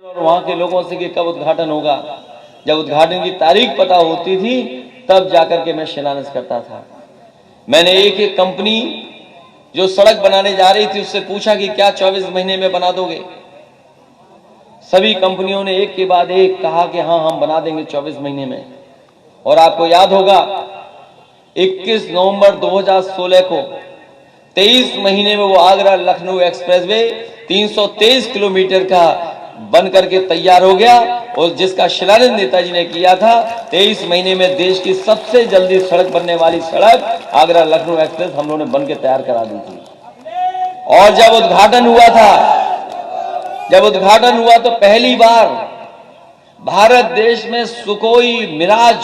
और वहां के लोगों से कि कब उद्घाटन होगा। जब उद्घाटन की तारीख पता होती थी तब जाकर के मैं शिलान्यास करता था। मैंने एक एक कंपनी जो सड़क बनाने जा रही थी उससे पूछा कि क्या 24 महीने में बना दोगे। सभी कंपनियों ने एक के बाद एक कहा कि हाँ हम बना देंगे 24 महीने में। और आपको याद होगा 21 नवंबर 2016 को 23 महीने में वो आगरा लखनऊ एक्सप्रेसवे 323 किलोमीटर का बन करके तैयार हो गया और जिसका शिलान्यास नेताजी ने किया था। 23 महीने में देश की सबसे जल्दी सड़क बनने वाली सड़क आगरा लखनऊ एक्सप्रेस हम लोगों ने बन के तैयार करा दी थी। और जब उद्घाटन हुआ तो पहली बार भारत देश में सुकोई मिराज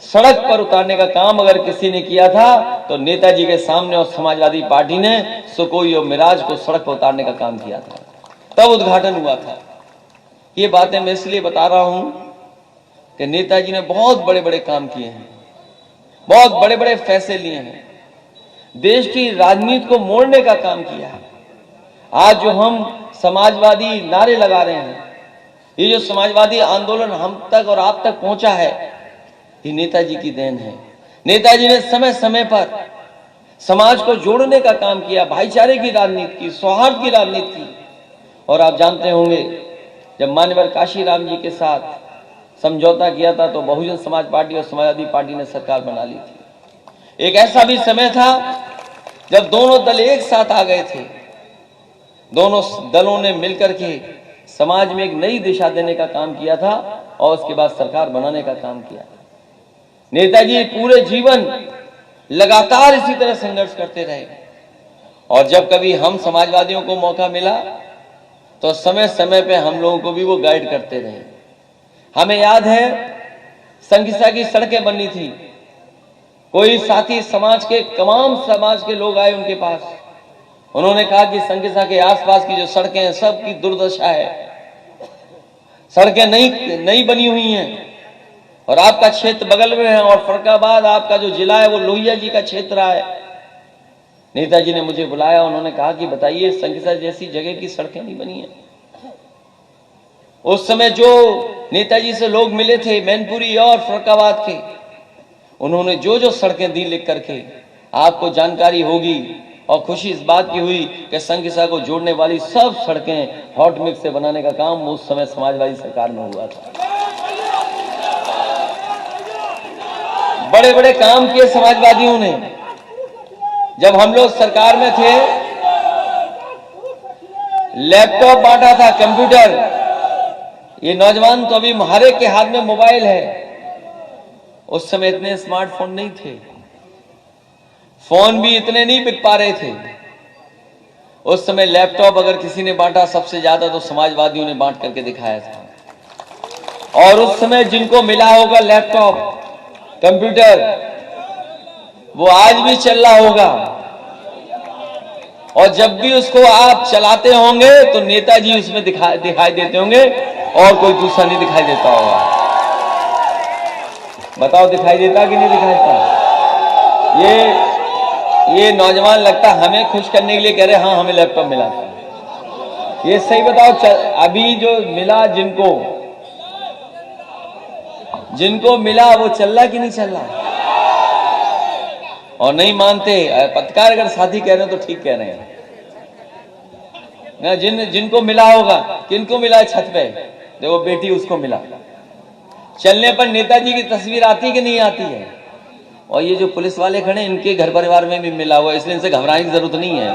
सड़क पर उतारने का काम अगर किसी ने किया था तो नेताजी के सामने और समाजवादी पार्टी ने सुकोई और मिराज को सड़क पर उतारने का काम किया था। तब उद्घाटन हुआ था। ये बातें मैं इसलिए बता रहा हूं कि नेताजी ने बहुत बड़े बड़े काम किए हैं, बहुत बड़े बड़े फैसले लिए हैं, देश की राजनीति को मोड़ने का काम किया है। आज जो हम समाजवादी नारे लगा रहे हैं, ये जो समाजवादी आंदोलन हम तक और आप तक पहुंचा है, ये नेताजी की देन है। नेताजी ने समय समय पर समाज को जोड़ने का काम किया, भाईचारे की राजनीति की, सौहार्द की राजनीति की। और आप जानते होंगे जब मान्यवर काशीराम जी के साथ समझौता किया था तो बहुजन समाज पार्टी और समाजवादी पार्टी ने सरकार बना ली थी। एक ऐसा भी समय था जब दोनों दल एक साथ आ गए थे। दोनों दलों ने मिलकर के समाज में एक नई दिशा देने का काम किया था और उसके बाद सरकार बनाने का काम किया। नेताजी पूरे जीवन लगातार इसी तरह संघर्ष करते रहे और जब कभी हम समाजवादियों को मौका मिला तो समय समय पे हम लोगों को भी वो गाइड करते रहे। हमें याद है संघिसा की सड़कें बननी थी, कोई साथी समाज के तमाम समाज के लोग आए उनके पास, उन्होंने कहा कि संघिसा के आसपास की जो सड़कें हैं सबकी दुर्दशा है, सड़कें नई बनी हुई हैं और आपका क्षेत्र बगल में है और फरक्काबाद आपका जो जिला है वो लोहिया जी का क्षेत्र है। नेताजी ने मुझे बुलाया, उन्होंने कहा कि बताइए संघिसा जैसी जगह की सड़कें नहीं बनी है। उस समय जो नेताजी से लोग मिले थे मैनपुरी और फरक्काबाद के, उन्होंने जो जो सड़कें दी लिख करके आपको जानकारी होगी और खुशी इस बात की हुई कि संघिसा को जोड़ने वाली सब सड़कें हॉट मिक्स से बनाने का काम उस समय समाजवादी सरकार में हुआ था। बड़े बड़े काम किए समाजवादियों ने। जब हम लोग सरकार में थे लैपटॉप बांटा था, कंप्यूटर। ये नौजवान तो अभी हमारे के हाथ में मोबाइल है, उस समय इतने स्मार्टफोन नहीं थे, फोन भी इतने नहीं बिक पा रहे थे। उस समय लैपटॉप अगर किसी ने बांटा सबसे ज्यादा तो समाजवादियों ने बांट करके दिखाया था। और उस समय जिनको मिला होगा लैपटॉप कंप्यूटर वो आज भी चल रहा होगा और जब भी उसको आप चलाते होंगे तो नेताजी उसमें दिखाई देते होंगे और कोई दूसरा नहीं दिखाई देता होगा। बताओ दिखाई देता कि नहीं दिखाई देता? ये नौजवान लगता हमें खुश करने के लिए कह रहे हाँ हमें लैपटॉप मिला था। ये सही बताओ, अभी जो मिला जिनको मिला वो चल रहा कि नहीं चल रहा? और नहीं मानते पत्रकार अगर साथी कह रहे हैं तो ठीक कह रहे हैं ना। जिनको मिला होगा, किनको मिला है छत पे देखो बेटी उसको मिला। चलने पर नेताजी की तस्वीर आती कि नहीं आती है? और ये जो पुलिस वाले खड़े इनके घर परिवार में भी मिला हुआ, इसलिए इनसे घबराने की जरूरत नहीं है।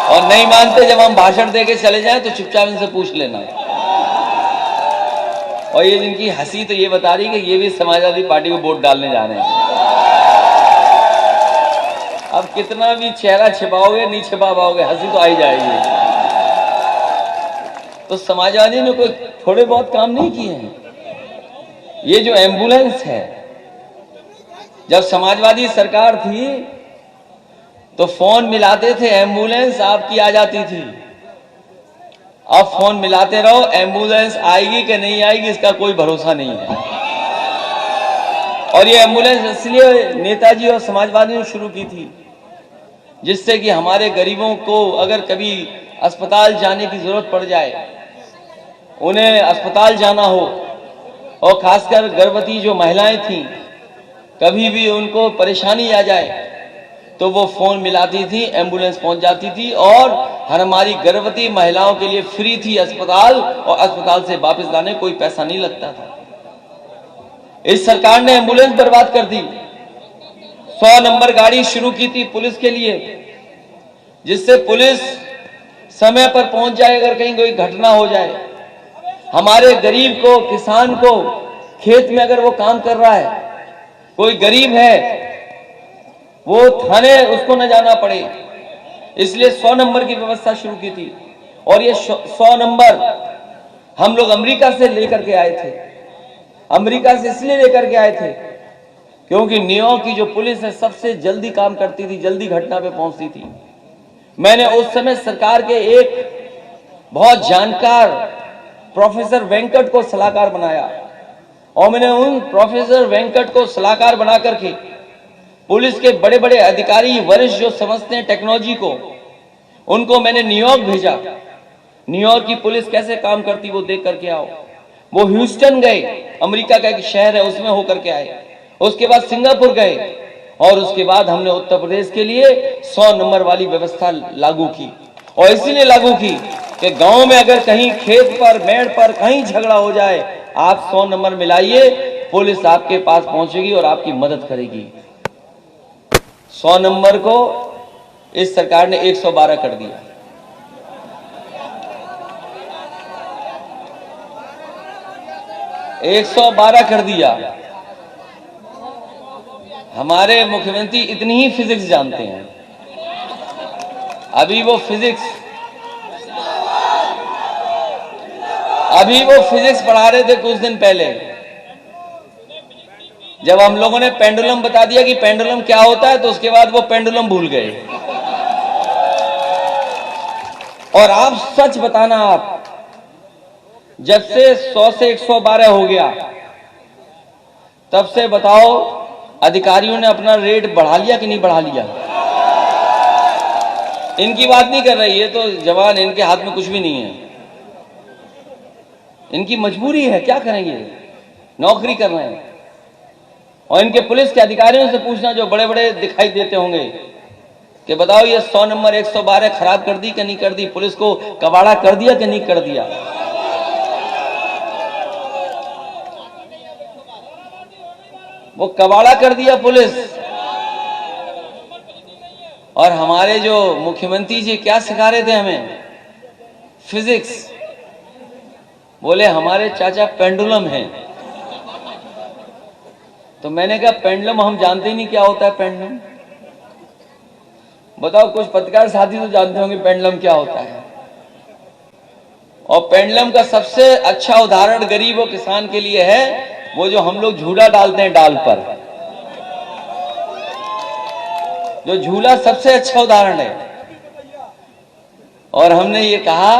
और नहीं मानते जब हम भाषण देके चले जाएं तो चुपचाप इनसे पूछ लेना। और ये जिनकी हंसी तो ये बता रही कि ये भी समाजवादी पार्टी को वोट डालने जा रहे हैं। अब कितना भी चेहरा छिपाओगे नहीं छिपा पाओगे, हंसी तो आ ही जाएगी। तो समाजवादी ने कोई थोड़े बहुत काम नहीं किए हैं। ये जो एम्बुलेंस है, जब समाजवादी सरकार थी तो फोन मिलाते थे, एम्बुलेंस आपकी आ जाती थी। अब फोन मिलाते रहो, एम्बुलेंस आएगी कि नहीं आएगी इसका कोई भरोसा नहीं है। और ये एम्बुलेंस इसलिए नेताजी और समाजवादी ने शुरू की थी जिससे कि हमारे गरीबों को अगर कभी अस्पताल जाने की जरूरत पड़ जाए, उन्हें अस्पताल जाना हो, और खासकर गर्भवती जो महिलाएं थीं, कभी भी उनको परेशानी आ जाए तो वो फोन मिलाती थी, एम्बुलेंस पहुंच जाती थी, और हमारी गर्भवती महिलाओं के लिए फ्री थी अस्पताल, और अस्पताल से वापस लाने कोई पैसा नहीं लगता था। इस सरकार ने एम्बुलेंस बर्बाद कर दी। 100 नंबर गाड़ी शुरू की थी पुलिस के लिए, जिससे पुलिस समय पर पहुंच जाए अगर कहीं कोई घटना हो जाए। हमारे गरीब को, किसान को, खेत में अगर वो काम कर रहा है, कोई गरीब है, वो थाने उसको न जाना पड़े, इसलिए 100 नंबर की व्यवस्था शुरू की थी। और ये 100 नंबर हम लोग अमेरिका से लेकर के आए थे। अमेरिका से इसलिए लेकर के आए थे क्योंकि न्यूयॉर्क की जो पुलिस है सबसे जल्दी काम करती थी, जल्दी घटना पे पहुंचती थी। मैंने उस समय सरकार के एक बहुत जानकार प्रोफेसर वेंकट को सलाहकार बनाया, और मैंने उन प्रोफेसर वेंकट को सलाहकार बना करके पुलिस के बड़े बड़े अधिकारी, वरिष्ठ जो समझते हैं टेक्नोलॉजी को, उनको मैंने न्यूयॉर्क भेजा। न्यूयॉर्क की पुलिस कैसे काम करती वो देख करके आओ। वो ह्यूस्टन गए, अमेरिका का एक शहर है, उसमें होकर के आए। उसके बाद सिंगापुर गए, और उसके बाद हमने उत्तर प्रदेश के लिए 100 नंबर वाली व्यवस्था लागू की। और इसीलिए लागू की कि गांव में अगर कहीं खेत पर, मेड़ पर कहीं झगड़ा हो जाए, आप 100 नंबर मिलाइए, पुलिस आपके पास पहुंचेगी और आपकी मदद करेगी। 100 नंबर को इस सरकार ने 112 कर दिया। कर दिया। हमारे मुख्यमंत्री इतनी ही फिजिक्स जानते हैं। अभी वो फिजिक्स पढ़ा रहे थे कुछ दिन पहले, जब हम लोगों ने पेंडुलम बता दिया कि पेंडुलम क्या होता है, तो उसके बाद वो पेंडुलम भूल गए। और आप सच बताना, आप जब से 100 से 112 हो गया, तब से बताओ अधिकारियों ने अपना रेट बढ़ा लिया कि नहीं बढ़ा लिया? इनकी बात नहीं कर रही है, तो जवान, इनके हाथ में कुछ भी नहीं है, इनकी मजबूरी है, क्या करेंगे, नौकरी कर रहे हैं। और इनके पुलिस के अधिकारियों से पूछना जो बड़े बड़े दिखाई देते होंगे कि बताओ ये 100 नंबर 112 खराब कर दी कि नहीं कर दी, पुलिस को कबाड़ा कर दिया कि नहीं कर दिया। वो कबाड़ा कर दिया पुलिस। और हमारे जो मुख्यमंत्री जी क्या सिखा रहे थे हमें? फिजिक्स। बोले हमारे चाचा पेंडुलम हैं। तो मैंने कहा पेंडुलम हम जानते ही नहीं क्या होता है पेंडुलम। बताओ, कुछ पत्रकार साथी तो जानते होंगे पेंडुलम क्या होता है। और पेंडुलम का सबसे अच्छा उदाहरण गरीब और किसान के लिए है, वो जो हम लोग झूला डालते हैं डाल पर, जो झूला सबसे अच्छा उदाहरण है। और हमने ये कहा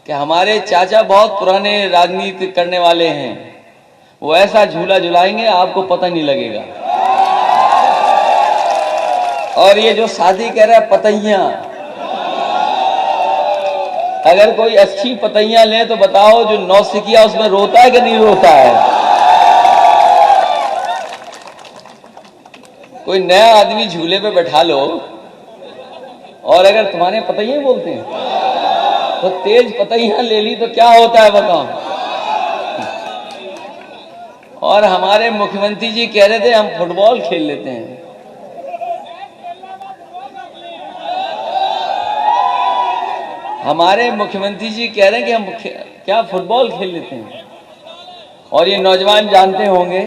कि हमारे चाचा बहुत पुराने राजनीति करने वाले हैं, वो ऐसा झूला झुलाएंगे आपको पता नहीं लगेगा। और ये जो शादी कह रहा है पतैया, अगर कोई अच्छी पतैया ले तो बताओ जो नौसिखिया उसमें रोता है कि नहीं रोता है? कोई नया आदमी झूले पे बैठा लो, और अगर तुम्हारे पतैया बोलते हैं तो तेज पतैया ले ली तो क्या होता है बताओ। और हमारे मुख्यमंत्री जी कह रहे थे हम फुटबॉल खेल लेते हैं। हमारे मुख्यमंत्री जी कह रहे हैं कि हम क्या फुटबॉल खेल लेते हैं। और ये नौजवान जानते होंगे,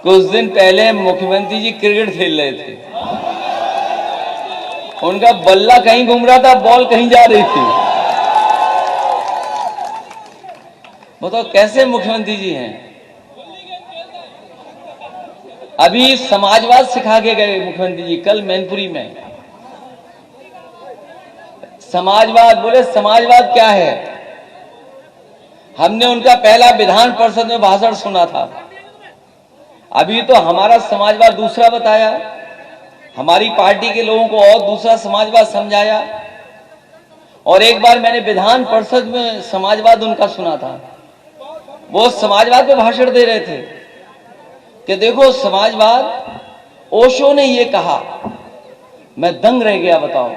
कुछ दिन पहले मुख्यमंत्री जी क्रिकेट खेल रहे थे, उनका बल्ला कहीं घूम रहा था, बॉल कहीं जा रही थी। बताओ कैसे मुख्यमंत्री जी हैं। अभी समाजवाद सिखा के गए मुख्यमंत्री जी कल मैनपुरी में। समाजवाद, बोले समाजवाद क्या है? हमने उनका पहला विधान परिषद में भाषण सुना था। अभी तो हमारा समाजवाद दूसरा बताया, हमारी पार्टी के लोगों को और दूसरा समाजवाद समझाया। और एक बार मैंने विधान परिषद में समाजवाद उनका सुना था। वो समाजवाद पे भाषण दे रहे थे कि देखो समाजवाद, ओशो ने ये कहा। मैं दंग रह गया। बताओ,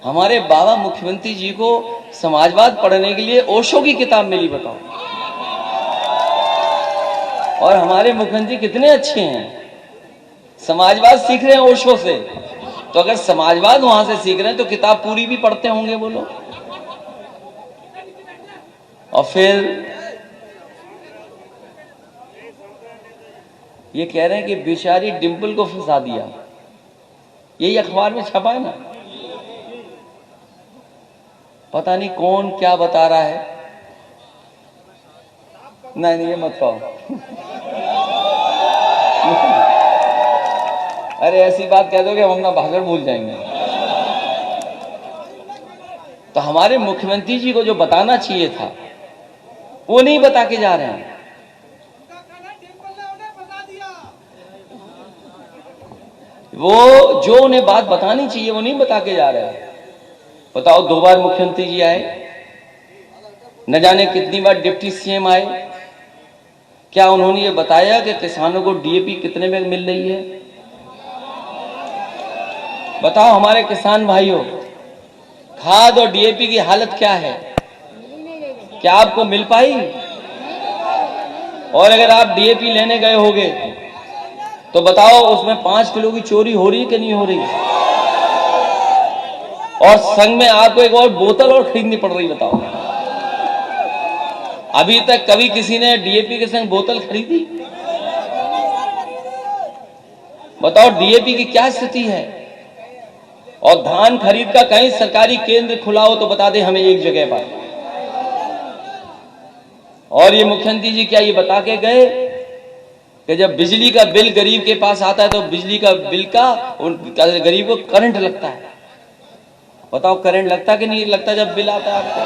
हमारे बाबा मुख्यमंत्री जी को समाजवाद पढ़ने के लिए ओशो की किताब मिली। बताओ, और हमारे मुख्यमंत्री कितने अच्छे हैं, समाजवाद सीख रहे हैं ओशो से। तो अगर समाजवाद वहां से सीख रहे हैं तो किताब पूरी भी पढ़ते होंगे वो लोग। और फिर ये कह रहे हैं कि बेचारी डिंपल को फंसा दिया। यही अखबार में छपा है ना। पता नहीं कौन क्या बता रहा है। नहीं ये मत कहो। अरे ऐसी बात कह दोगे हम अपना भाषण भूल जाएंगे। तो हमारे मुख्यमंत्री जी को जो बताना चाहिए था वो नहीं बता के जा रहे हैं। वो जो उन्हें बात बतानी चाहिए वो नहीं बता के जा रहे हैं। बताओ, 2 बार मुख्यमंत्री जी आए, न जाने कितनी बार डिप्टी सीएम आए, क्या उन्होंने ये बताया कि किसानों को डीएपी कितने में मिल रही है? बताओ हमारे किसान भाइयों, खाद और डीएपी की हालत क्या है? क्या आपको मिल पाई? और अगर आप डीएपी लेने गए होगे तो बताओ उसमें 5 किलो की चोरी हो रही है कि नहीं हो रही? और संग में आपको एक और बोतल और खरीदनी पड़ रही। बताओ, अभी तक कभी किसी ने डीएपी के संग बोतल खरीदी? बताओ डीएपी की क्या स्थिति है। और धान खरीद का कहीं सरकारी केंद्र खुला हो तो बता दे हमें एक जगह पर। और ये मुख्यमंत्री जी क्या ये बता के गए कि जब बिजली का बिल गरीब के पास आता है तो बिजली का बिल का गरीब को करंट लगता है? बताओ करंट लगता कि नहीं लगता जब बिल आता है आपको?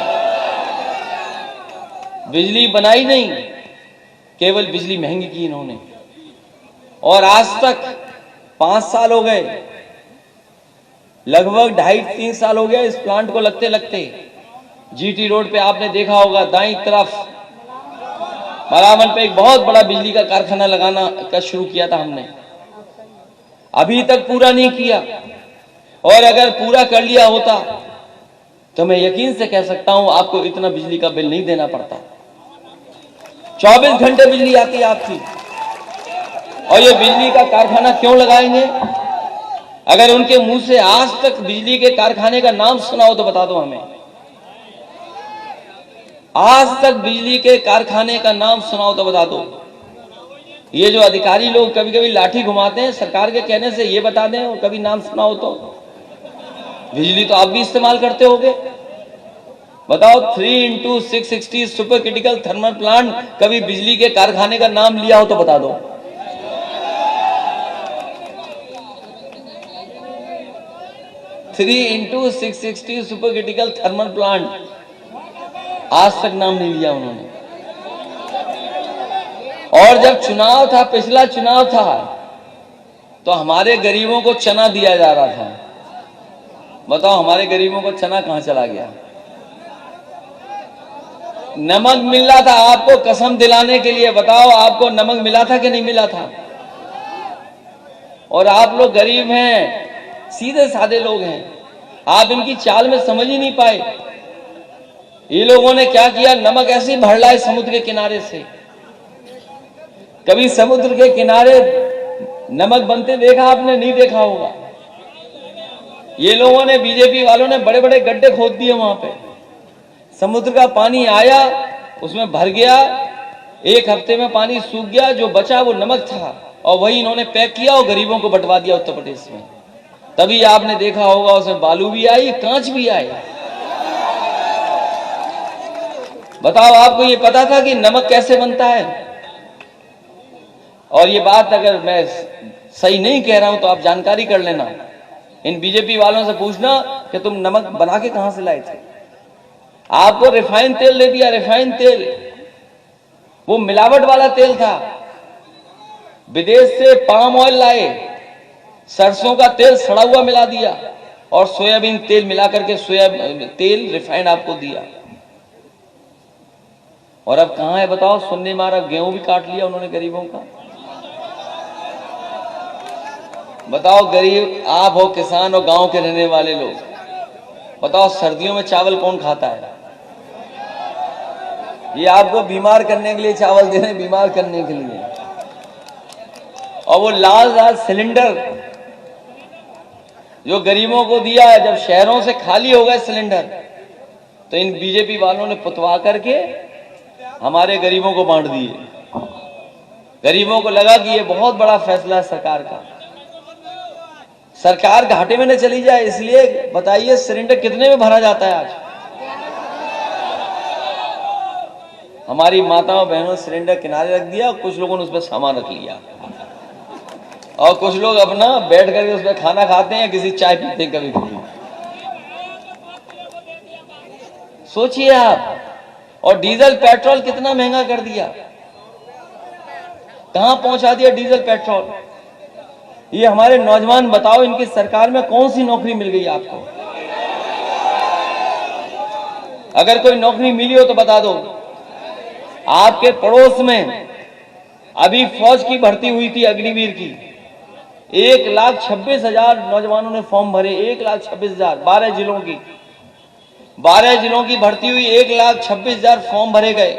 बिजली बनाई नहीं, केवल बिजली महंगी की इन्होंने। और आज तक 5 साल हो गए, लगभग 2.5-3 साल हो गया इस प्लांट को लगते लगते। जीटी रोड पे आपने देखा होगा, दाईं तरफ बराबर पे एक बहुत बड़ा बिजली का कारखाना लगाना का शुरू किया था हमने, अभी तक पूरा नहीं किया। और अगर पूरा कर लिया होता तो मैं यकीन से कह सकता हूं आपको इतना बिजली का बिल नहीं देना पड़ता। 24 घंटे बिजली आती है आपकी। और ये बिजली का कारखाना क्यों लगाएंगे? अगर उनके मुंह से आज तक बिजली के कारखाने का नाम सुना हो तो बता दो हमें। आज तक बिजली के कारखाने का नाम सुना हो तो बता दो। ये जो अधिकारी लोग कभी कभी लाठी घुमाते हैं सरकार के कहने से, ये बता दें और कभी नाम सुना हो तो। बिजली तो आप भी इस्तेमाल करते होगे। बताओ 3x660 super critical thermal plant, कभी बिजली के कारखाने का नाम लिया हो तो बता दो। Three 3x660 super critical thermal plant, आज तक नाम नहीं लिया उन्होंने। और जब चुनाव था, पिछला चुनाव था, तो हमारे गरीबों को चना दिया जा रहा था। बताओ हमारे गरीबों को चना कहां चला गया? नमक मिल रहा था आपको कसम दिलाने के लिए। बताओ आपको नमक मिला था कि नहीं मिला था? और आप लोग गरीब हैं, सीधे साधे लोग हैं, आप इनकी चाल में समझ ही नहीं पाए। ये लोगों ने क्या किया, नमक ऐसे ही भर लाए समुद्र के किनारे से। कभी समुद्र के किनारे नमक बनते देखा आपने? नहीं देखा होगा। ये लोगों ने, बीजेपी वालों ने बड़े बड़े गड्ढे खोद दिए वहां पे। समुद्र का पानी आया, उसमें भर गया, 1 हफ्ते में पानी सूख गया, जो बचा वो नमक था, और वही इन्होंने पैक किया और गरीबों को बंटवा दिया उत्तर प्रदेश में। तभी आपने देखा होगा उसमें बालू भी आई, कांच भी आए। बताओ आपको ये पता था कि नमक कैसे बनता है? और ये बात अगर मैं सही नहीं कह रहा हूं तो आप जानकारी कर लेना, इन बीजेपी वालों से पूछना कि तुम नमक बना के कहां से लाए थे। आपको रिफाइंड तेल दे दिया, रिफाइंड तेल, वो मिलावट वाला तेल था। विदेश से पाम ऑयल लाए, सरसों का तेल सड़ा हुआ मिला दिया। और सोयाबीन तेल मिलाकर के सोया तेल रिफाइंड आपको दिया। और अब कहां है बताओ? सुनने में आ रहा गेहूं भी काट लिया उन्होंने गरीबों का। बताओ, गरीब आप हो, किसान और गांव के रहने वाले लोग, बताओ सर्दियों में चावल कौन खाता है? ये आपको बीमार करने के लिए चावल दे रहे हैं, बीमार करने के लिए। और वो लाल लाल सिलेंडर जो गरीबों को दिया है, जब शहरों से खाली हो गए सिलेंडर, तो इन बीजेपी वालों ने पुतवा करके हमारे गरीबों को बांट दिए। गरीबों को लगा कि ये बहुत बड़ा फैसला है सरकार का, सरकार घाटे में न चली जाए, इसलिए बताइए सिलेंडर कितने में भरा जाता है आज? हमारी माताओं बहनों सिलेंडर किनारे रख दिया, कुछ लोगों ने उस पर सामान रख लिया, और कुछ लोग अपना बैठ करके उस पर खाना खाते हैं, किसी चाय पीते हैं कभी कभी। सोचिए आप। और डीजल पेट्रोल कितना महंगा कर दिया, कहां पहुंचा दिया डीजल पेट्रोल। ये हमारे नौजवान, बताओ इनकी सरकार में कौन सी नौकरी मिल गई आपको? अगर कोई नौकरी मिली हो तो बता दो। आपके पड़ोस में अभी फौज की भर्ती हुई थी, अग्निवीर की, 1,26,000 नौजवानों ने फॉर्म भरे, 1,26,000, 12 जिलों की, 12 जिलों की भर्ती हुई, 1,26,000 फॉर्म भरे गए।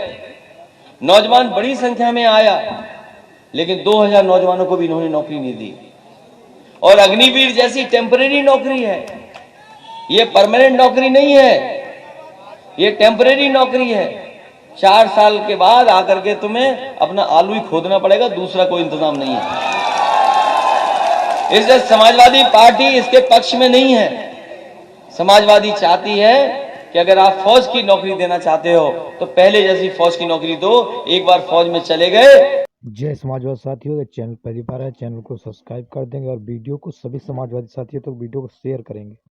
नौजवान बड़ी संख्या में आया, लेकिन 2,000 नौजवानों को भी इन्होंने नौकरी नहीं दी। और अग्निवीर जैसी टेम्परेरी नौकरी है, ये परमानेंट नौकरी नहीं है, ये टेम्परेरी नौकरी है। 4 साल के बाद आकर के तुम्हें अपना आलू ही खोदना पड़ेगा, दूसरा कोई इंतजाम नहीं है। इसलिए समाजवादी पार्टी इसके पक्ष में नहीं है। समाजवादी चाहती है कि अगर आप फौज की नौकरी देना चाहते हो तो पहले जैसी फौज की नौकरी दो। एक बार फौज में चले गए। जय समाजवादी साथियों, अगर चैनल पहली बार है चैनल को सब्सक्राइब कर देंगे और वीडियो को सभी समाजवादी साथियों तक वीडियो को शेयर करेंगे।